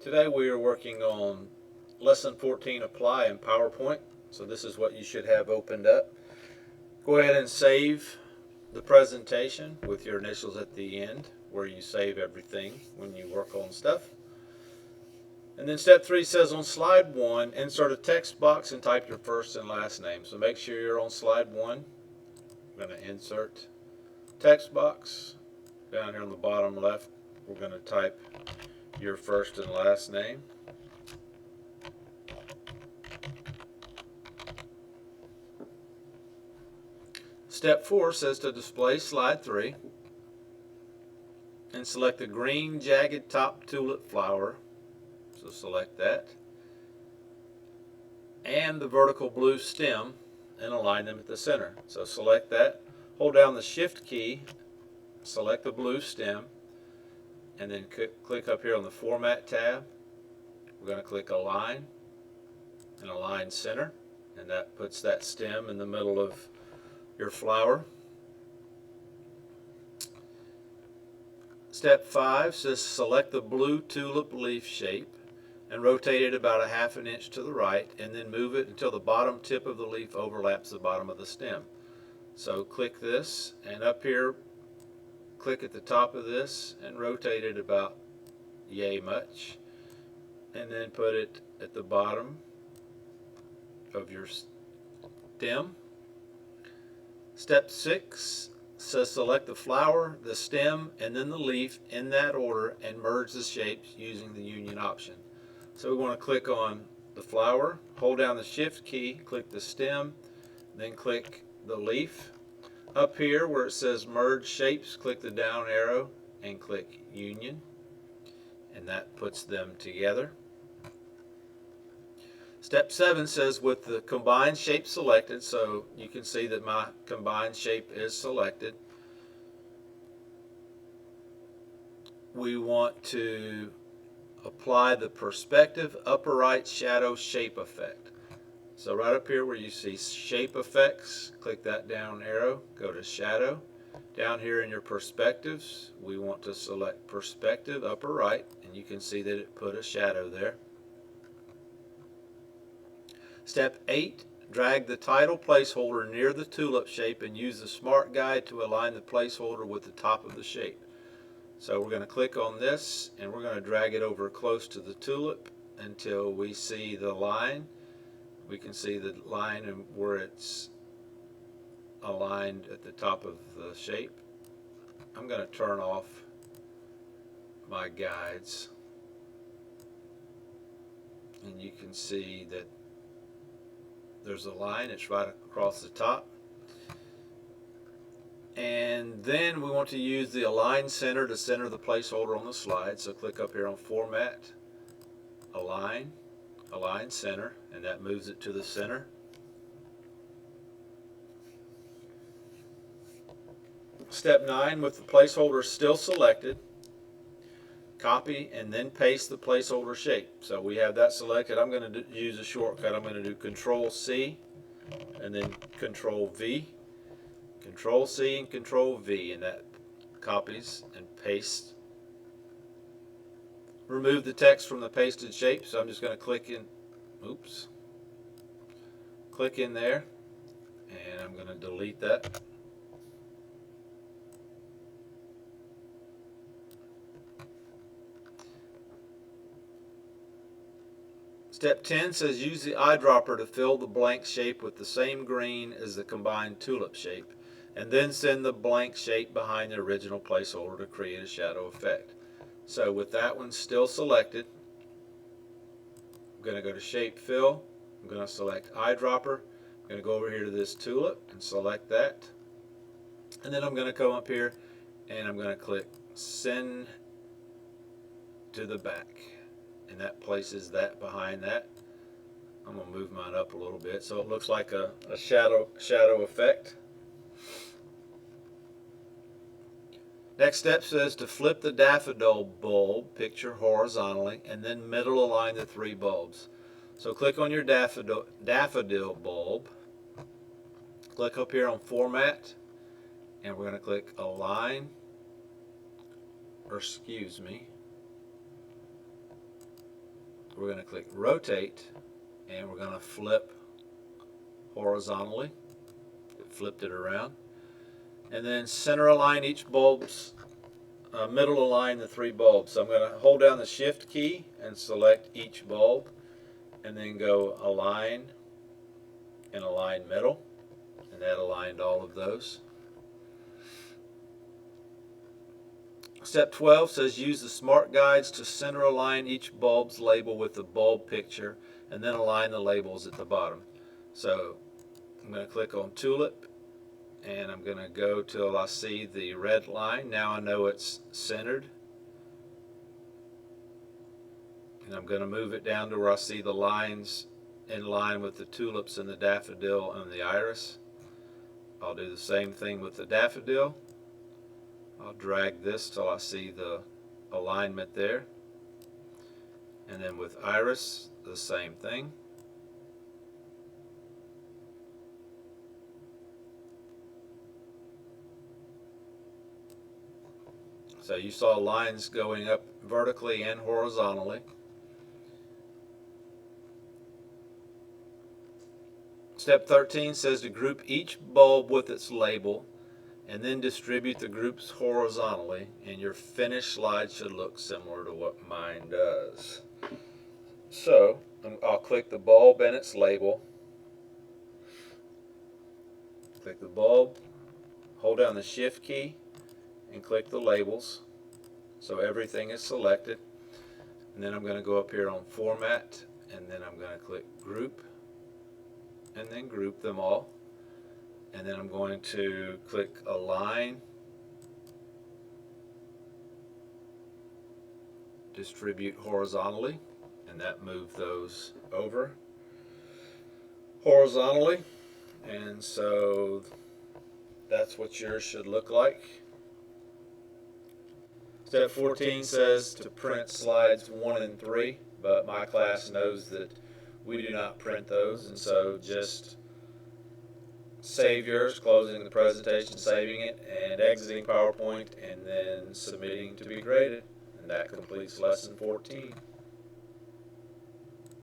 Today we are working on Lesson 14, Apply in PowerPoint. So this is what you should have opened up. Go ahead and save the presentation with your initials at the end, where you save everything when you work on stuff. And then step 3 says on slide 1, insert a text box and type your first and last name. So make sure you're on slide 1. I'm going to insert text box. Down here on the bottom left, we're going to type your first and last name. Step 4 says to display slide 3 and select the green jagged top tulip flower. So select that. And the vertical blue stem and align them at the center. So select that. Hold down the Shift key, select the blue stem, and then click up here on the Format tab. We're going to click Align and Align Center, and that puts that stem in the middle of your flower. Step 5 says select the blue tulip leaf shape and rotate it about 1/2 inch to the right, and then move it until the bottom tip of the leaf overlaps the bottom of the stem. So click this, and up here click at the top of this and rotate it about yay much, and then put it at the bottom of your stem. Step 6 says select the flower, the stem, and then the leaf in that order and merge the shapes using the union option. So we want to click on the flower, hold down the Shift key, click the stem, then click the leaf. Up here where it says merge shapes, click the down arrow and click union, and that puts them together. Step 7 says with the combined shape selected, so you can see that my combined shape is selected, we want to apply the perspective upper right shadow shape effect. So right up here where you see shape effects, click that down arrow, go to shadow. Down here in your perspectives, we want to select perspective upper right, and you can see that it put a shadow there. Step 8, drag the title placeholder near the tulip shape and use the Smart Guide to align the placeholder with the top of the shape. So we're going to click on this and we're going to drag it over close to the tulip until we see the line. We can see the line and where it's aligned at the top of the shape. I'm going to turn off my guides, and you can see that there's a line, it's right across the top. And then we want to use the Align Center to center the placeholder on the slide. So click up here on Format, Align, Align Center, and that moves it to the center. Step 9, with the placeholder still selected, copy and then paste the placeholder shape. So we have that selected. I'm going to use a shortcut. I'm going to do Control C and then Control V. Control C and Control V, and that copies and pastes. Remove the text from the pasted shape, so I'm just going to click in, click in there, and I'm going to delete that. Step 10 says use the eyedropper to fill the blank shape with the same green as the combined tulip shape, and then send the blank shape behind the original placeholder to create a shadow effect. So with that one still selected, I'm going to go to Shape Fill, I'm going to select Eyedropper, I'm going to go over here to this tulip and select that, and then I'm going to come up here and I'm going to click Send to the back, and that places that behind that. I'm going to move mine up a little bit so it looks like a shadow effect. Next step says to flip the daffodil bulb picture horizontally and then middle align the 3 bulbs. So click on your daffodil bulb, click up here on Format, and we're going to click Align, or excuse me, we're going to click rotate, and we're going to flip horizontally. It flipped it around. And then center align each bulb's, middle align the 3 bulbs. So I'm going to hold down the shift key and select each bulb, and then go align and align middle, and that aligned all of those. Step 12 says use the smart guides to center align each bulb's label with the bulb picture, and then align the labels at the bottom. So I'm going to click on Tulip, and I'm going to go till I see the red line. Now I know it's centered. And I'm going to move it down to where I see the lines in line with the tulips and the daffodil and the iris. I'll do the same thing with the daffodil. I'll drag this till I see the alignment there. And then with iris, the same thing. So you saw lines going up vertically and horizontally. Step 13 says to group each bulb with its label, and then distribute the groups horizontally, and your finished slide should look similar to what mine does. So I'll click the bulb and its label. Click the bulb, hold down the shift key, and click the labels so everything is selected. And then I'm going to go up here on format, and then I'm going to click group, and then group them all. And then I'm going to click align, distribute horizontally, and that moved those over horizontally. And so that's what yours should look like. Step 14 says to print slides 1 and 3, but my class knows that we do not print those, and so just save yours, closing the presentation, saving it, and exiting PowerPoint, and then submitting to be graded. And that completes lesson 14.